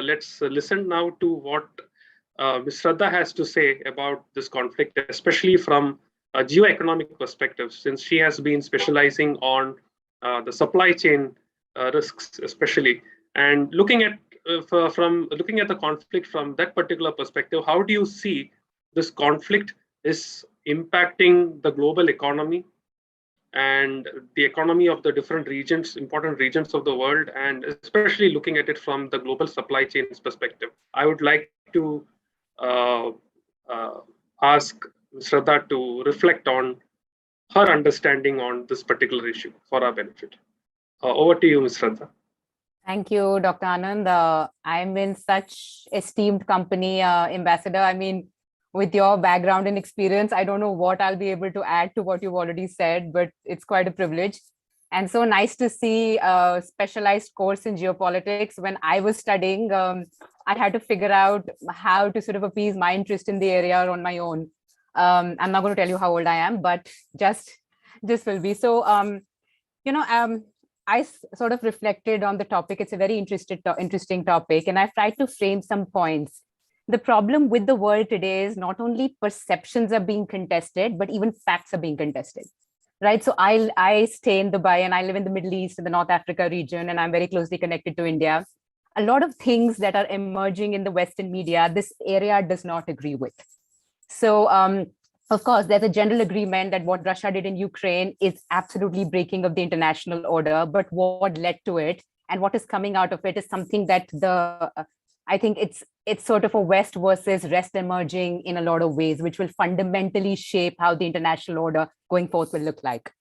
let's listen now to what Ms. Shraddha has to say about this conflict, especially from a geoeconomic perspective, since she has been specializing on the supply chain risks, especially, and looking at from looking at the conflict from that particular perspective. How do you see this conflict is impacting the global economy and the economy of the different regions, important regions of the world, and especially looking at it from the global supply chains perspective? I would like to uh, uh, ask Shraddha to reflect on her understanding on this particular issue for our benefit. Over to you, Ms. Shraddha. Thank you, Dr. Anand. I'm in such esteemed company, Ambassador. I mean, with your background and experience, I don't know what I'll be able to add to what you've already said, but it's quite a privilege. And so nice to see a specialized course in geopolitics. When I was studying, I had to figure out how to sort of appease my interest in the area on my own. I'm not going to tell you how old I am, but just this will be. So, I sort of reflected on the topic. It's a very interesting topic, and I've tried to frame some points. The problem with the world today is not only perceptions are being contested, but even facts are being contested, right? So I stay in Dubai and I live in the Middle East, in the North Africa region, and I'm very closely connected to India. A lot of things that are emerging in the Western media, this area does not agree with. So, of course, there's a general agreement that what Russia did in Ukraine is absolutely breaking of the international order, but what led to it and what is coming out of it is something that I think it's sort of a West versus rest emerging in a lot of ways, which will fundamentally shape how the international order going forth will look like.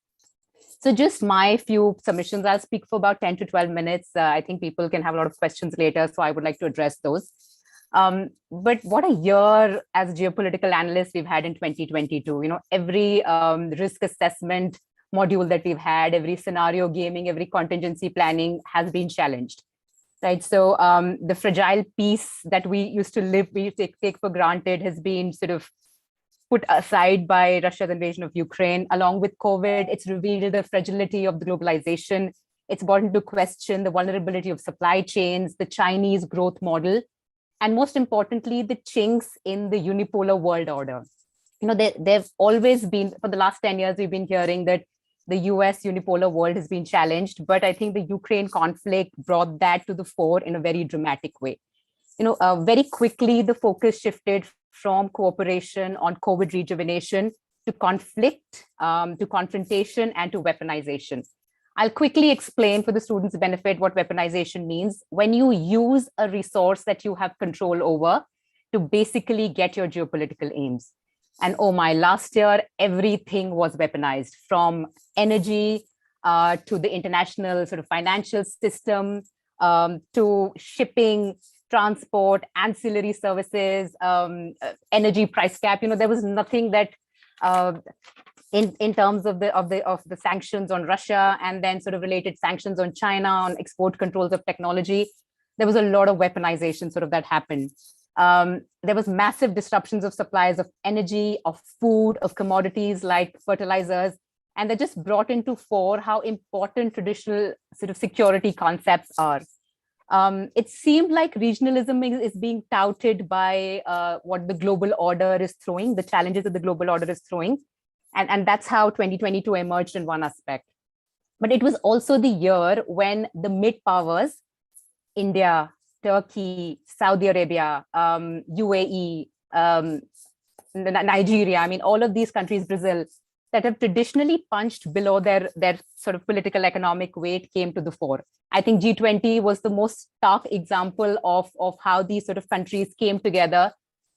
So just my few submissions, I'll speak for about 10 to 12 minutes. I think people can have a lot of questions later, so I would like to address those. But what a year as geopolitical analysts we've had in 2022. Every risk assessment module that we've had, every scenario gaming, every contingency planning has been challenged, right? So the fragile peace that we used to take for granted has been sort of put aside by Russia's invasion of Ukraine. Along with COVID, it's revealed the fragility of the globalization. It's brought into question the vulnerability of supply chains, the Chinese growth model, and most importantly, the chinks in the unipolar world order. They've always been, for the last 10 years, we've been hearing that the US unipolar world has been challenged, but I think the Ukraine conflict brought that to the fore in a very dramatic way. Very quickly, the focus shifted from cooperation on COVID rejuvenation to conflict, to confrontation, and to weaponization. I'll quickly explain for the students' benefit what weaponization means. When you use a resource that you have control over to basically get your geopolitical aims. And oh my, last year, everything was weaponized, from energy to the international sort of financial system, to shipping, transport, ancillary services, energy price cap. There was nothing that in terms of the sanctions on Russia and then sort of related sanctions on China on export controls of technology, there was a lot of weaponization sort of that happened. There was massive disruptions of supplies of energy, of food, of commodities like fertilizers, and they just brought into fore how important traditional sort of security concepts are. It seemed like regionalism is being touted by what the global order is throwing, the challenges that the global order is throwing. And that's how 2022 emerged in one aspect. But it was also the year when the mid powers, India, Turkey, Saudi Arabia, UAE, Nigeria, I mean, all of these countries, Brazil, that have traditionally punched below their sort of political economic weight came to the fore. I think G20 was the most stark example of how these sort of countries came together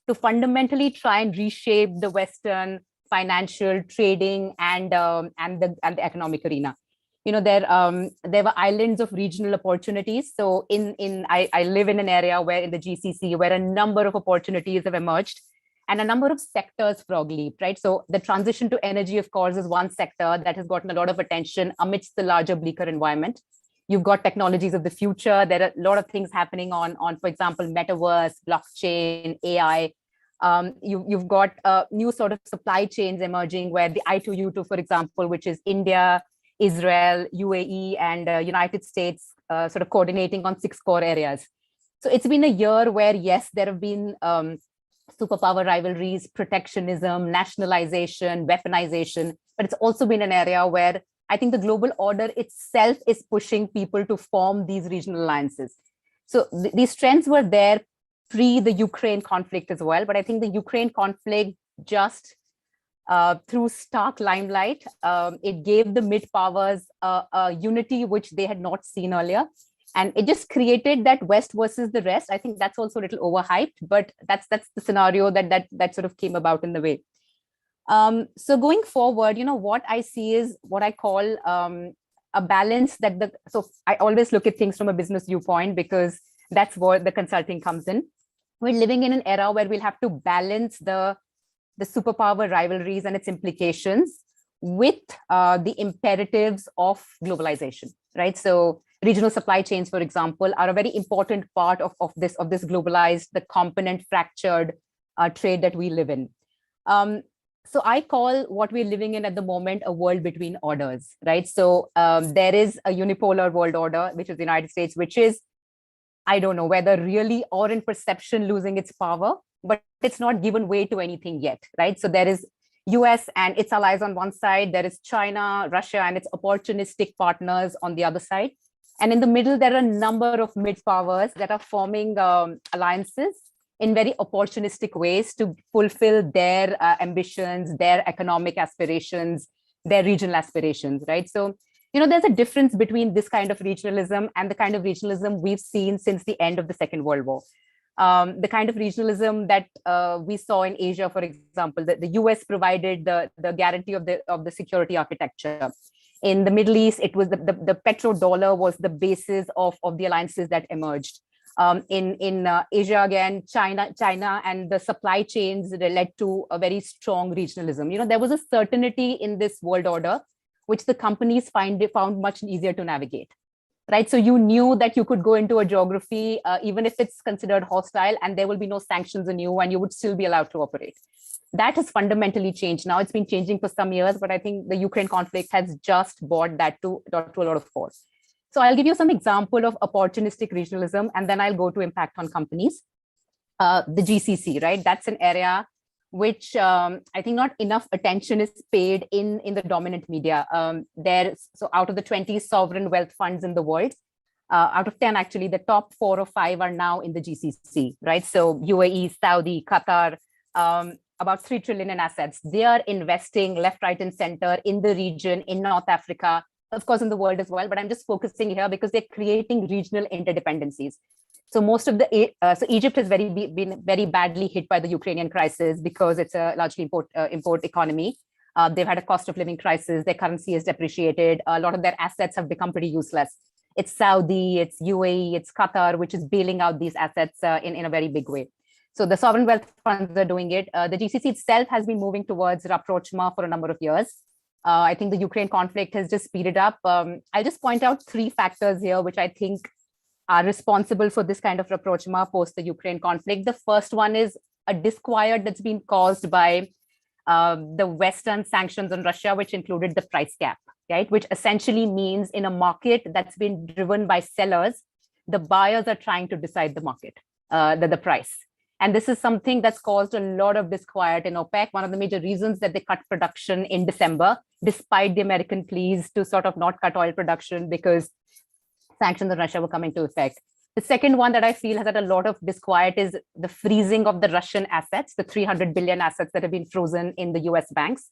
to fundamentally try and reshape the Western financial, trading, and the economic arena. There were islands of regional opportunities. So I live in an area where in the GCC, where a number of opportunities have emerged and a number of sectors frog leaped, right? So the transition to energy, of course, is one sector that has gotten a lot of attention amidst the larger, bleaker environment. You've got technologies of the future. There are a lot of things happening on for example, metaverse, blockchain, AI. You've got new sort of supply chains emerging where the I2U2, for example, which is India, Israel, UAE, and United States sort of coordinating on 6 core areas. So it's been a year where, yes, there have been superpower rivalries, protectionism, nationalization, weaponization, but it's also been an area where I think the global order itself is pushing people to form these regional alliances. So these trends were there pre the Ukraine conflict as well, but I think the Ukraine conflict just through stark limelight, it gave the mid powers a unity which they had not seen earlier. And it just created that West versus the rest. I think that's also a little overhyped, but that's the scenario that sort of came about in the way. So going forward, what I see is what I call a balance so I always look at things from a business viewpoint because that's where the consulting comes in. We're living in an era where we'll have to balance the superpower rivalries and its implications with the imperatives of globalization, right? So regional supply chains, for example, are a very important part of this globalized, the component fractured trade that we live in. So I call what we're living in at the moment a world between orders, right? So there is a unipolar world order, which is the United States, which is, I don't know whether really or in perception losing its power, but it's not given way to anything yet, right? So there is US and its allies on one side, there is China, Russia, and its opportunistic partners on the other side. And in the middle, there are a number of mid-powers that are forming alliances in very opportunistic ways to fulfill their ambitions, their economic aspirations, their regional aspirations, right? So, there's a difference between this kind of regionalism and the kind of regionalism we've seen since the end of the Second World War. The kind of regionalism that we saw in Asia, for example, the US provided the guarantee of the security architecture. In the Middle East, it was the petrodollar was the basis of the alliances that emerged. In Asia, again, China and the supply chains led to a very strong regionalism. There was a certainty in this world order, which the companies found much easier to navigate. Right. So you knew that you could go into a geography, even if it's considered hostile, and there will be no sanctions on you and you would still be allowed to operate. That has fundamentally changed. Now it's been changing for some years, but I think the Ukraine conflict has just brought that to a lot of force. So I'll give you some example of opportunistic regionalism, and then I'll go to impact on companies. The GCC, right? That's an area which I think not enough attention is paid in the dominant media. So out of the 20 sovereign wealth funds in the world, out of 10, actually, the top 4 or 5 are now in the GCC, right? So UAE, Saudi, Qatar, about 3 trillion in assets. They are investing left, right, and center in the region, in North Africa, of course, in the world as well. But I'm just focusing here because they're creating regional interdependencies. So most of so Egypt has been very badly hit by the Ukrainian crisis because it's a largely import economy. They've had a cost of living crisis. Their currency is depreciated. A lot of their assets have become pretty useless. It's Saudi, it's UAE, it's Qatar, which is bailing out these assets in a very big way. So the sovereign wealth funds are doing it. The GCC itself has been moving towards rapprochement for a number of years. I think the Ukraine conflict has just speeded up. I'll just point out 3 factors here, which I think are responsible for this kind of rapprochement post the Ukraine conflict. The first one is a disquiet that's been caused by the Western sanctions on Russia, which included the price cap, right? Which essentially means in a market that's been driven by sellers, the buyers are trying to decide the market, the price. And this is something that's caused a lot of disquiet in OPEC. One of the major reasons that they cut production in December, despite the American pleas to sort of not cut oil production because sanctions on Russia were coming into effect. The second one that I feel has had a lot of disquiet is the freezing of the Russian assets, the 300 billion assets that have been frozen in the US banks,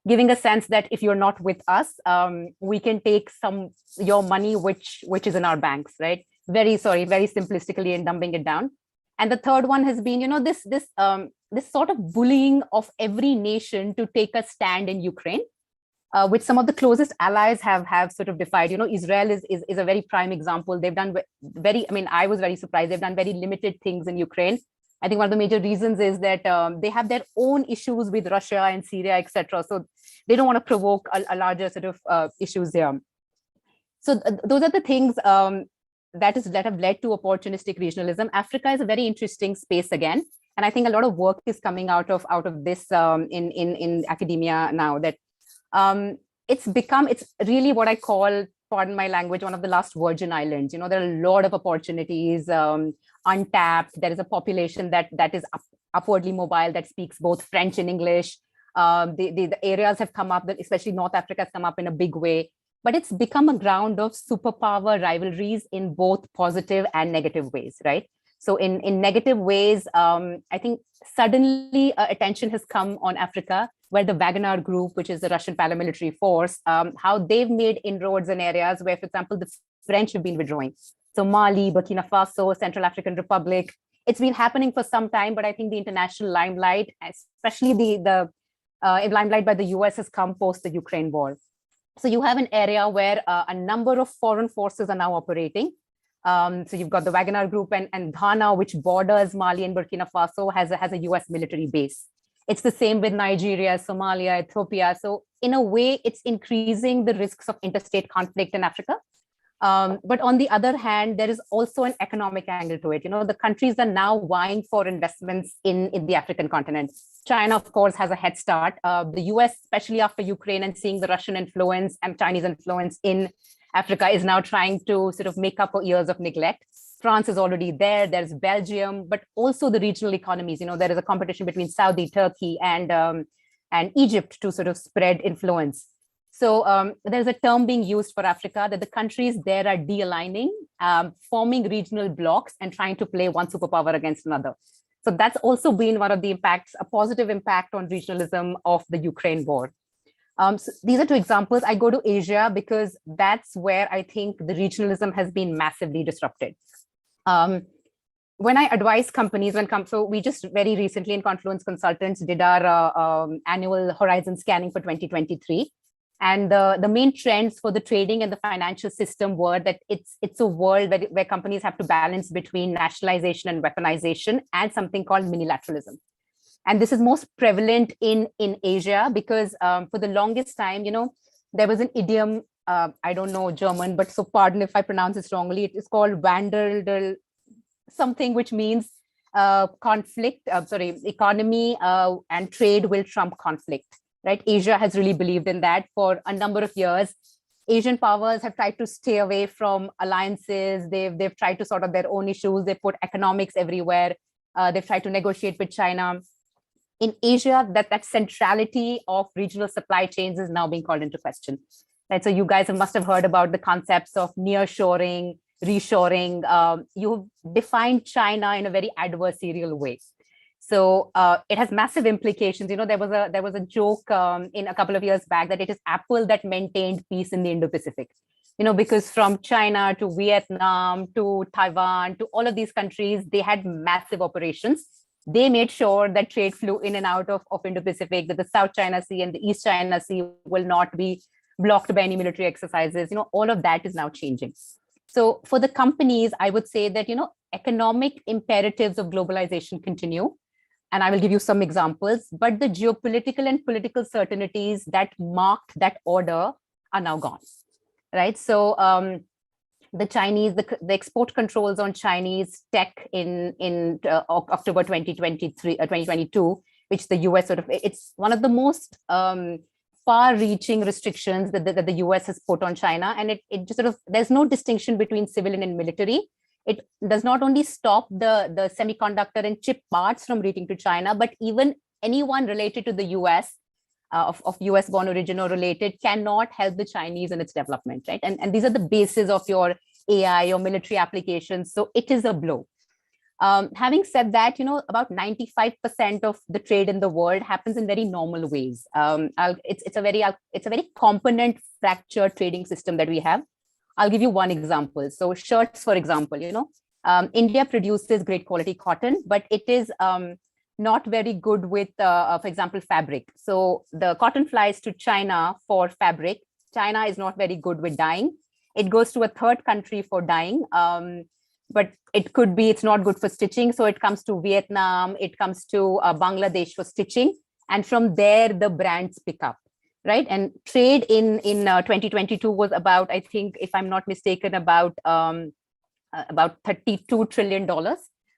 giving a sense that if you're not with us, we can take your money, which is in our banks, right? Very simplistically and dumbing it down. And the third one has been, this sort of bullying of every nation to take a stand in Ukraine, which some of the closest allies have sort of defied. Israel is a very prime example. They've done I was very surprised. They've done very limited things in Ukraine. I think one of the major reasons is that they have their own issues with Russia and Syria, etc. So they don't want to provoke a larger sort of issues there. So those are the things that have led to opportunistic regionalism. Africa is a very interesting space again, and I think a lot of work is coming out of this in academia now. That it's really what I call pardon my language, one of the last Virgin Islands. There are a lot of opportunities, untapped. There is a population that is upwardly mobile, that speaks both French and English. The areas have come up, especially North Africa has come up in a big way, but it's become a ground of superpower rivalries in both positive and negative ways, right? So in negative ways, I think suddenly attention has come on Africa, where the Wagner Group, which is the Russian paramilitary force, how they've made inroads in areas where, for example, the French have been withdrawing. So Mali, Burkina Faso, Central African Republic, it's been happening for some time, but I think the international limelight, especially the limelight by the US, has come post the Ukraine war. So you have an area where a number of foreign forces are now operating. So you've got the Wagner Group, and Ghana, which borders Mali and Burkina Faso, has a US military base. It's the same with Nigeria, Somalia, Ethiopia. So in a way, it's increasing the risks of interstate conflict in Africa. But on the other hand, there is also an economic angle to it. The countries are now vying for investments in the African continent. China, of course, has a head start. The US, especially after Ukraine and seeing the Russian influence and Chinese influence in Africa, is now trying to sort of make up for years of neglect. France is already there. There's Belgium, but also the regional economies. There is a competition between Saudi, Turkey, and Egypt to sort of spread influence. So there's a term being used for Africa that the countries there are de-aligning, forming regional blocks and trying to play one superpower against another. So that's also been one of the impacts, a positive impact on regionalism of the Ukraine war. So these are two examples. I go to Asia because that's where I think the regionalism has been massively disrupted. When I advise companies, so we just very recently in Confluence Consultants did our annual horizon scanning for 2023. And the main trends for the trading and the financial system were that it's a world where companies have to balance between nationalization and weaponization and something called minilateralism. And this is most prevalent in Asia because for the longest time, there was an idiom, I don't know German, but so pardon if I pronounce this wrongly, it is called Wandel something, which means economy and trade will trump conflict, right? Asia has really believed in that for a number of years. Asian powers have tried to stay away from alliances. They've tried to sort out their own issues. They put economics everywhere. They've tried to negotiate with China. In Asia, that centrality of regional supply chains is now being called into question. Right? So you guys must have heard about the concepts of nearshoring, reshoring. You've defined China in a very adversarial way. So it has massive implications. There was a joke in a couple of years back that it is Apple that maintained peace in the Indo-Pacific. Because from China to Vietnam to Taiwan to all of these countries, they had massive operations. They made sure that trade flew in and out of Indo-Pacific, that the South China Sea and the East China Sea will not be blocked by any military exercises. All of that is now changing. So for the companies, I would say that, economic imperatives of globalization continue. And I will give you some examples, but the geopolitical and political certainties that marked that order are now gone, right? So the Chinese, the export controls on Chinese tech in October 2022, which the US it's one of the most far-reaching restrictions that the US has put on China. And it just there's no distinction between civilian and military. It does not only stop the semiconductor and chip parts from reaching to China, but even anyone related to the US, of US-born origin or related, cannot help the Chinese in its development, right? And these are the bases of your AI or military applications. So it is a blow. Having said that, about 95% of the trade in the world happens in very normal ways. It's a very component fractured trading system that we have. I'll give you one example. So shirts, for example, India produces great quality cotton, but it is not very good with, for example, fabric. So the cotton flies to China for fabric. China is not very good with dyeing. It goes to a third country for dyeing, but it's not good for stitching. So it comes to Vietnam, it comes to Bangladesh for stitching. And from there, the brands pick up. Right. And trade in 2022 was about, I think, if I'm not mistaken, about $32 trillion,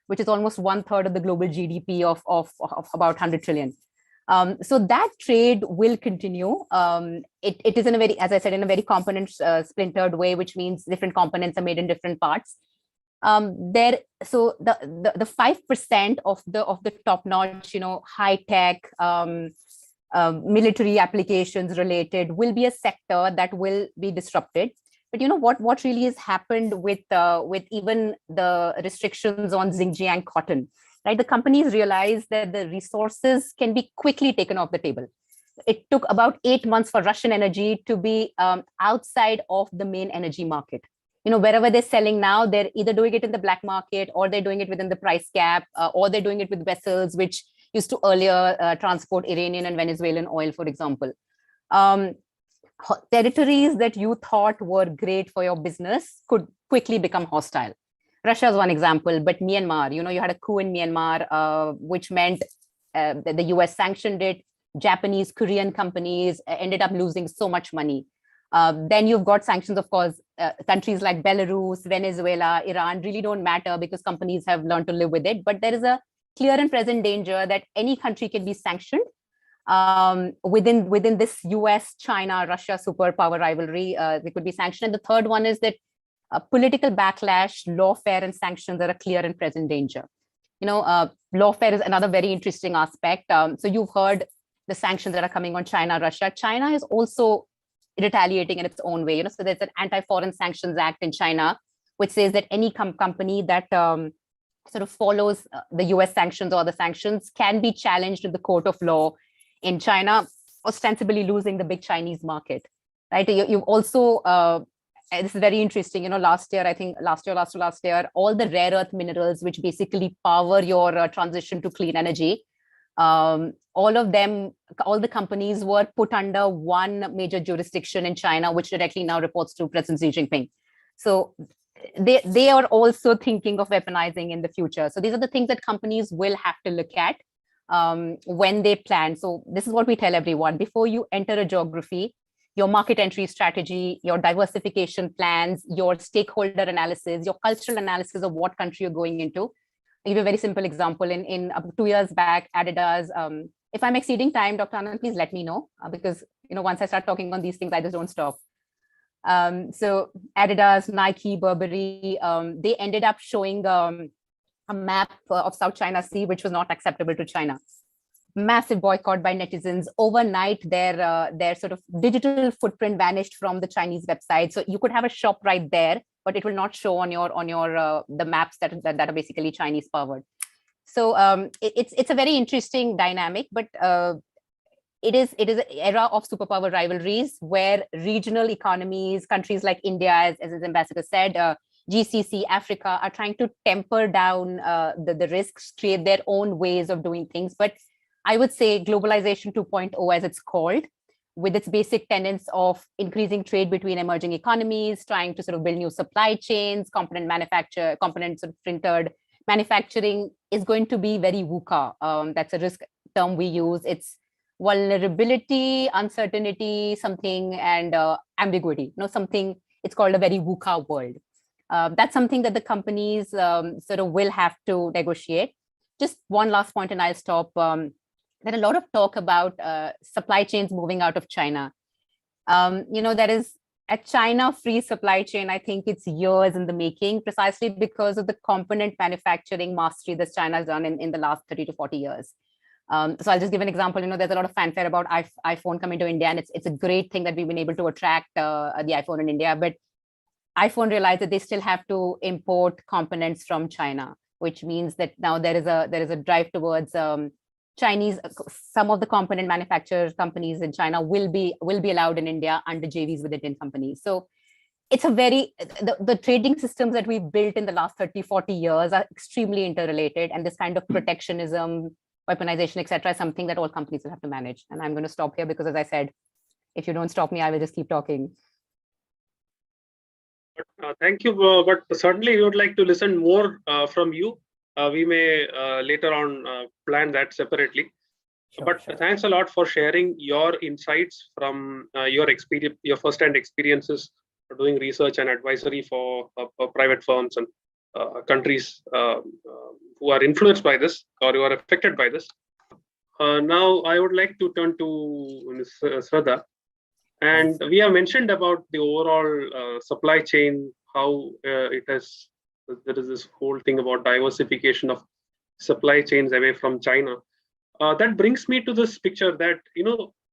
which is almost 1/3 of the global GDP of about 100 trillion. So that trade will continue. It is in a very, as I said, in a very component splintered way, which means different components are made in different parts. So the 5% of the top notch, high tech, military applications related will be a sector that will be disrupted. But what really has happened with even the restrictions on Xinjiang cotton, right? The companies realized that the resources can be quickly taken off the table. It took about 8 months for Russian energy to be outside of the main energy market. Wherever they're selling now, they're either doing it in the black market, or they're doing it within the price cap, or they're doing it with vessels which used to earlier transport Iranian and Venezuelan oil, for example. Territories that you thought were great for your business could quickly become hostile. Russia is one example, but Myanmar, you had a coup in Myanmar, which meant that the US sanctioned it. Japanese, Korean companies ended up losing so much money. Then you've got sanctions, of course. Countries like Belarus, Venezuela, Iran really don't matter because companies have learned to live with it. But there is a clear and present danger that any country can be sanctioned within this US, China, Russia superpower rivalry. They could be sanctioned. And the third one is that political backlash, lawfare, and sanctions are a clear and present danger. Lawfare is another very interesting aspect. So you've heard the sanctions that are coming on China, Russia. China is also retaliating in its own way. So there's an Anti-Foreign Sanctions Act in China, which says that any company that sort of follows the US sanctions or the sanctions can be challenged in the court of law in China, ostensibly losing the big Chinese market, right? You've also, this is very interesting, last year, all the rare earth minerals, which basically power your transition to clean energy, all the companies were put under one major jurisdiction in China, which directly now reports to President Xi Jinping. So they are also thinking of weaponizing in the future. So these are the things that companies will have to look at when they plan. So this is what we tell everyone: before you enter a geography, your market entry strategy, your diversification plans, your stakeholder analysis, your cultural analysis of what country you're going into. I'll give you a very simple example. In 2 years back, Adidas, if I'm exceeding time, Dr. Anand, please let me know, because once I start talking on these things, I just don't stop. So Adidas, Nike, Burberry, they ended up showing a map of South China Sea, which was not acceptable to China. Massive boycott by netizens. Overnight, their sort of digital footprint vanished from the Chinese website. So you could have a shop right there, but it will not show on your the maps that are basically Chinese powered. So it's a very interesting dynamic, but it is an era of superpower rivalries where regional economies, countries like India, as his ambassador said, GCC, Africa, are trying to temper down the risks, create their own ways of doing things. But I would say globalization 2.0, as it's called, with its basic tenets of increasing trade between emerging economies, trying to sort of build new supply chains, components sort of printed manufacturing, is going to be very VUCA. That's a risk term we use. It's vulnerability, uncertainty, something, and ambiguity. Something. It's called a very VUCA world. That's something that the companies sort of will have to negotiate. Just one last point, and I'll stop. There's a lot of talk about supply chains moving out of China. There is a China-free supply chain. I think it's years in the making, precisely because of the component manufacturing mastery that China has done in the last 30 to 40 years. So I'll just give an example. There's a lot of fanfare about iPhone coming to India, and it's a great thing that we've been able to attract the iPhone in India. But iPhone realized that they still have to import components from China, which means that now there is a drive towards Chinese. Some of the component manufacturer companies in China will be allowed in India under JVs with Indian companies. So it's a very, the trading systems that we've built in the last 30, 40 years are extremely interrelated, and this kind of protectionism, weaponization, etc., is something that all companies will have to manage. And I'm going to stop here because, as I said, if you don't stop me, I will just keep talking. Thank you, but certainly we would like to listen more from you. We may later on plan that separately. Sure, but sure. Thanks a lot for sharing your insights from your experience, your first-hand experiences for doing research and advisory for private firms and countries who are influenced by this or who are affected by this. now I would like to turn to Ms. Shraddha. And we have mentioned about the overall supply chain, how it has, there is this whole thing about diversification of supply chains away from China. That brings me to this picture that,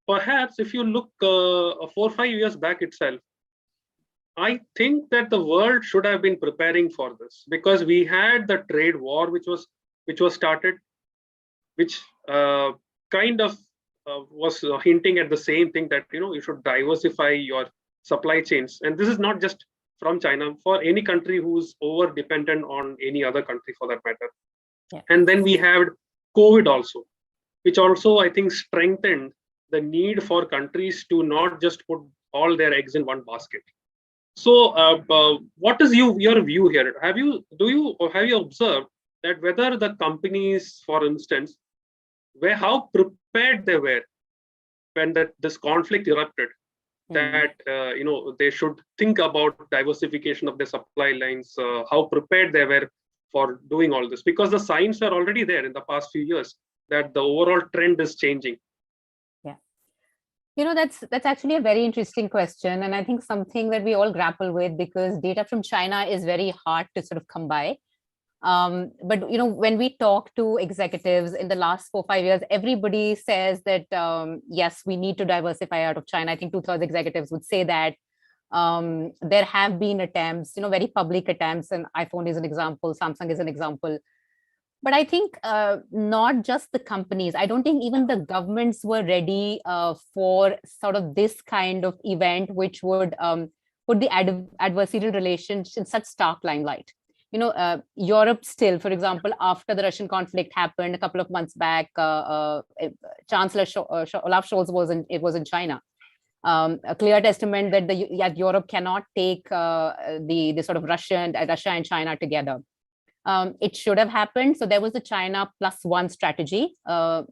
perhaps if you look 4 or 5 years back itself, I think that the world should have been preparing for this, because we had the trade war which was started, which kind of was hinting at the same thing, that you should diversify your supply chains, and this is not just from China, for any country who's over dependent on any other country for that matter. Yeah. And then we had COVID also, which also I think strengthened the need for countries to not just put all their eggs in one basket. So what is your view here? Have you observed that whether the companies, for instance, how prepared they were when this conflict erupted, that they should think about diversification of their supply lines, how prepared they were for doing all this, because the signs were already there in the past few years that the overall trend is changing. Yeah, that's actually a very interesting question, and I think something that we all grapple with, because data from China is very hard to sort of come by. But when we talk to executives in the last 4 or 5 years, everybody says that yes, we need to diversify out of China. I think 2/3 executives would say that. There have been attempts, very public attempts, and iPhone is an example, Samsung is an example. But I think not just the companies. I don't think even the governments were ready for sort of this kind of event, which would put the adversarial relations in such stark limelight. Europe still, for example, after the Russian conflict happened a couple of months back, Chancellor Olaf Scholz was in China. A clear testament that Europe cannot take the sort of Russia and China together. It should have happened. So there was the China +1 strategy,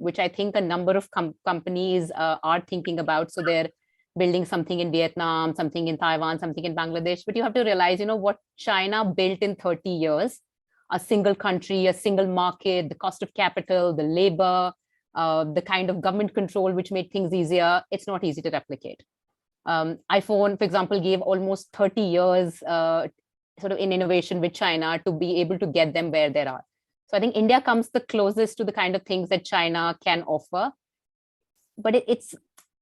which I think a number of companies are thinking about. So they're building something in Vietnam, something in Taiwan, something in Bangladesh. But you have to realize, what China built in 30 years, a single country, a single market, the cost of capital, the labor, the kind of government control, which made things easier. It's not easy to replicate. iPhone, for example, gave almost 30 years sort of in innovation with China to be able to get them where they are. So I think India comes the closest to the kind of things that China can offer. But it's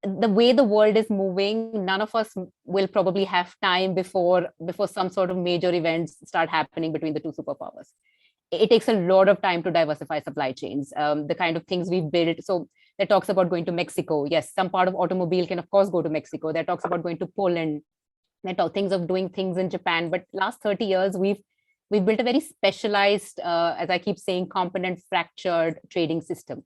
the way the world is moving, none of us will probably have time before some sort of major events start happening between the two superpowers. It takes a lot of time to diversify supply chains, the kind of things we've built. So that talks about going to Mexico. Yes, some part of automobile can, of course, go to Mexico. That talks about going to Poland. That talks things of doing things in Japan. But last 30 years, we've built a very specialized, as I keep saying, component fractured trading system.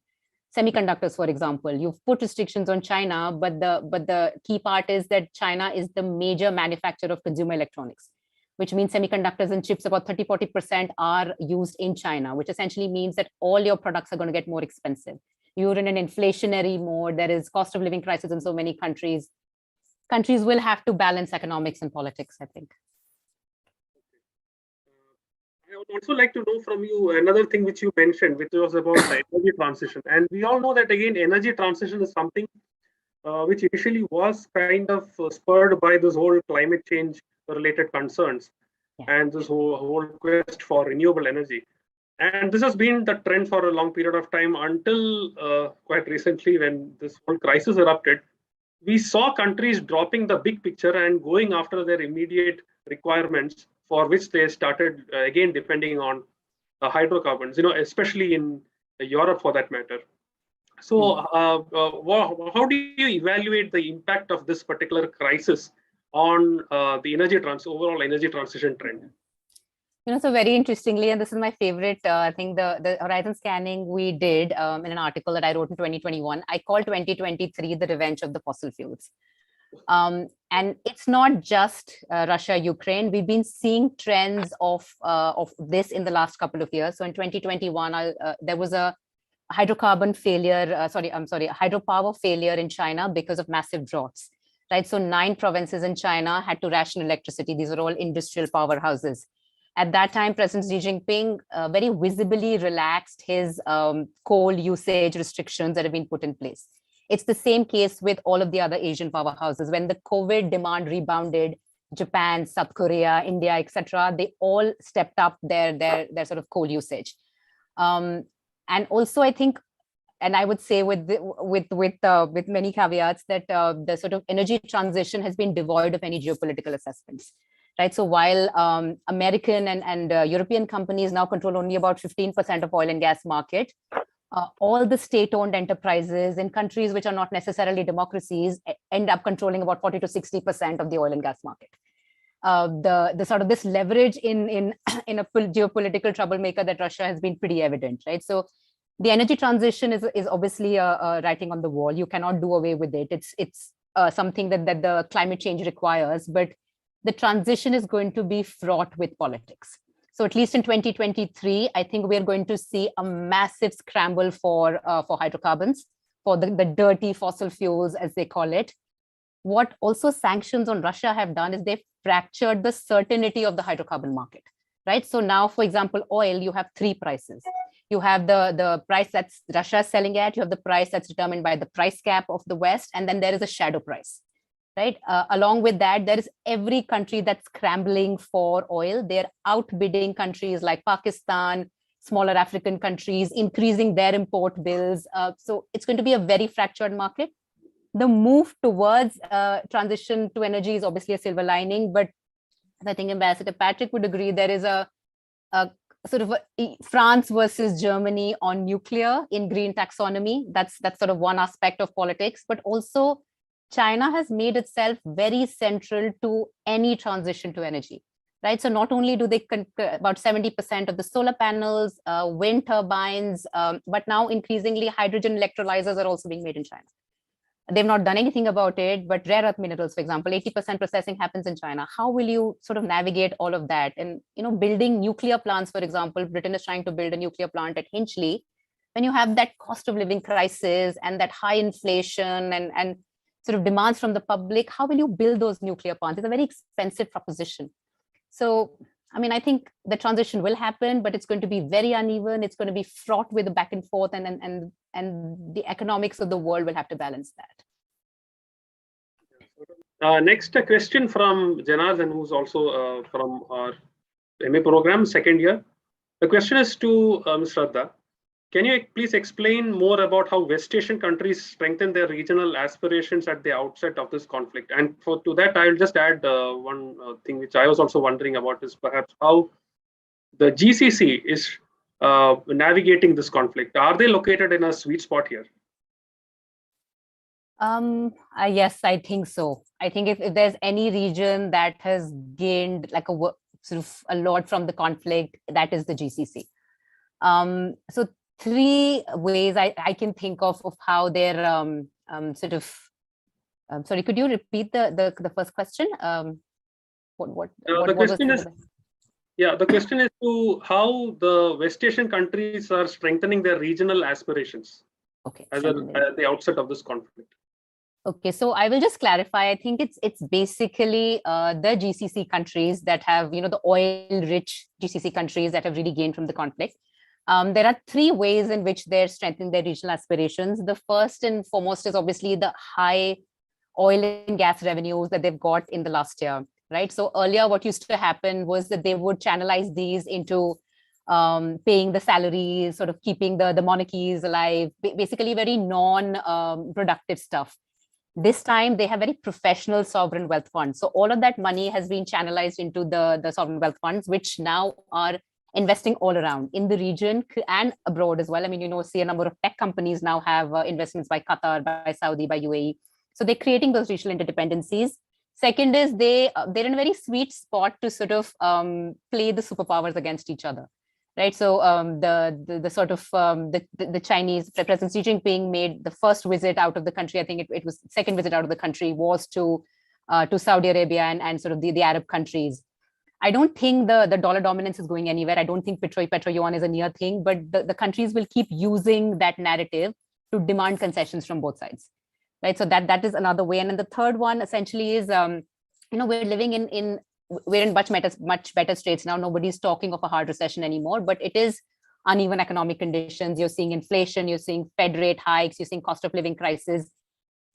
Semiconductors, for example, you've put restrictions on China, but the key part is that China is the major manufacturer of consumer electronics, which means semiconductors and chips, about 30-40% are used in China, which essentially means that all your products are going to get more expensive. You're in an inflationary mode. There is cost of living crisis in so many countries. Countries will have to balance economics and politics, I think. I would also like to know from you another thing which you mentioned, which was about the energy transition. And we all know that, again, energy transition is something which initially was kind of spurred by this whole climate change related concerns, and this whole quest for renewable energy. And this has been the trend for a long period of time until quite recently, when this whole crisis erupted. We saw countries dropping the big picture and going after their immediate requirements, for which they started again depending on hydrocarbons, especially in Europe for that matter. So how do you evaluate the impact of this particular crisis on the overall energy transition trend? So very interestingly, and this is my favorite, I think the horizon scanning we did in an article that I wrote in 2021, I called 2023 the revenge of the fossil fuels. And it's not just Russia, Ukraine. We've been seeing trends of this in the last couple of years. So in 2021, there was a hydropower failure in China because of massive droughts, right? So 9 provinces in China had to ration electricity. These are all industrial powerhouses. At that time, President Xi Jinping very visibly relaxed his coal usage restrictions that have been put in place. It's the same case with all of the other Asian powerhouses. When the COVID demand rebounded, Japan, South Korea, India, etc., they all stepped up their sort of coal usage. And also, I think, and I would say with many caveats that the sort of energy transition has been devoid of any geopolitical assessments. Right. So while American and European companies now control only about 15% of oil and gas market, all the state-owned enterprises in countries which are not necessarily democracies end up controlling about 40 to 60% of the oil and gas market. The sort of this leverage in a geopolitical troublemaker that Russia has been pretty evident, right? So the energy transition is obviously a writing on the wall. You cannot do away with it. It's something that the climate change requires, but the transition is going to be fraught with politics. So at least in 2023, I think we're going to see a massive scramble for hydrocarbons, for the dirty fossil fuels, as they call it. What also sanctions on Russia have done is they've fractured the certainty of the hydrocarbon market, right? So now, for example, oil, you have three prices. You have the price that's Russia selling at, you have the price that's determined by the price cap of the West, and then there is a shadow price. Right. Along with that, there is every country that's scrambling for oil. They're outbidding countries like Pakistan, smaller African countries, increasing their import bills. So it's going to be a very fractured market. The move towards transition to energy is obviously a silver lining, but I think Ambassador Patrick would agree there is a sort of France versus Germany on nuclear in green taxonomy. That's sort of one aspect of politics, but also China has made itself very central to any transition to energy, right? So not only do they about 70% of the solar panels, wind turbines, but now increasingly hydrogen electrolyzers are also being made in China. They've not done anything about it, but rare earth minerals, for example, 80% processing happens in China. How will you sort of navigate all of that? And, building nuclear plants, for example, Britain is trying to build a nuclear plant at Hinchley. When you have that cost of living crisis and that high inflation and sort of demands from the public, how will you build those nuclear plants? It's a very expensive proposition. So, I think the transition will happen, but it's going to be very uneven. It's going to be fraught with the back and forth, and the economics of the world will have to balance that. Next, a question from Janardhan, who's also from our MA program, second year. The question is to Ms. Shraddha. Can you please explain more about how West Asian countries strengthen their regional aspirations at the outset of this conflict? And to that, I will just add one thing which I was also wondering about is perhaps how the GCC is navigating this conflict. Are they located in a sweet spot here? Yes, I think so. I think if there's any region that has gained like sort of a lot from the conflict, that is the GCC. So three ways I can think of how they're sort of. Sorry, could you repeat the first question? The question is. Yeah, the question is to how the West Asian countries are strengthening their regional aspirations. Okay. At the outset of this conflict. Okay, so I will just clarify. I think it's basically the GCC countries that have, the oil-rich GCC countries that have really gained from the conflict. There are three ways in which they're strengthening their regional aspirations. The first and foremost is obviously the high oil and gas revenues that they've got in the last year, right? So earlier, what used to happen was that they would channelize these into paying the salaries, sort of keeping the monarchies alive, basically very non-productive stuff. This time, they have very professional sovereign wealth funds. So all of that money has been channelized into the sovereign wealth funds, which now are investing all around in the region and abroad as well. See a number of tech companies now have investments by Qatar, by Saudi, by UAE. So they're creating those regional interdependencies. Second is they're in a very sweet spot to sort of play the superpowers against each other, right? So the sort of the Chinese President Xi Jinping made the first visit out of the country. I think it was second visit out of the country was to Saudi Arabia and sort of the Arab countries. I don't think the dollar dominance is going anywhere. I don't think petro yuan is a near thing, but the countries will keep using that narrative to demand concessions from both sides, right? So that is another way. And then the third one essentially is, we're living in we're in much better straits now. Nobody's talking of a hard recession anymore, but it is uneven economic conditions. You're seeing inflation, you're seeing Fed rate hikes, you're seeing cost of living crisis.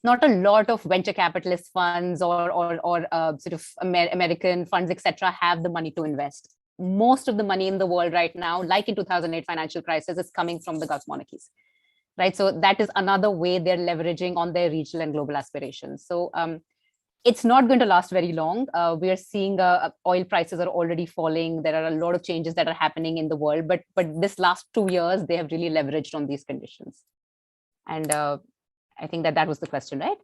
Not a lot of venture capitalist funds or sort of American funds, etc., have the money to invest. Most of the money in the world right now, like in 2008 financial crisis, is coming from the Gulf monarchies, right? So that is another way they're leveraging on their regional and global aspirations. So it's not going to last very long. We are seeing oil prices are already falling. There are a lot of changes that are happening in the world, but this last 2 years, they have really leveraged on these conditions. And I think that was the question, right?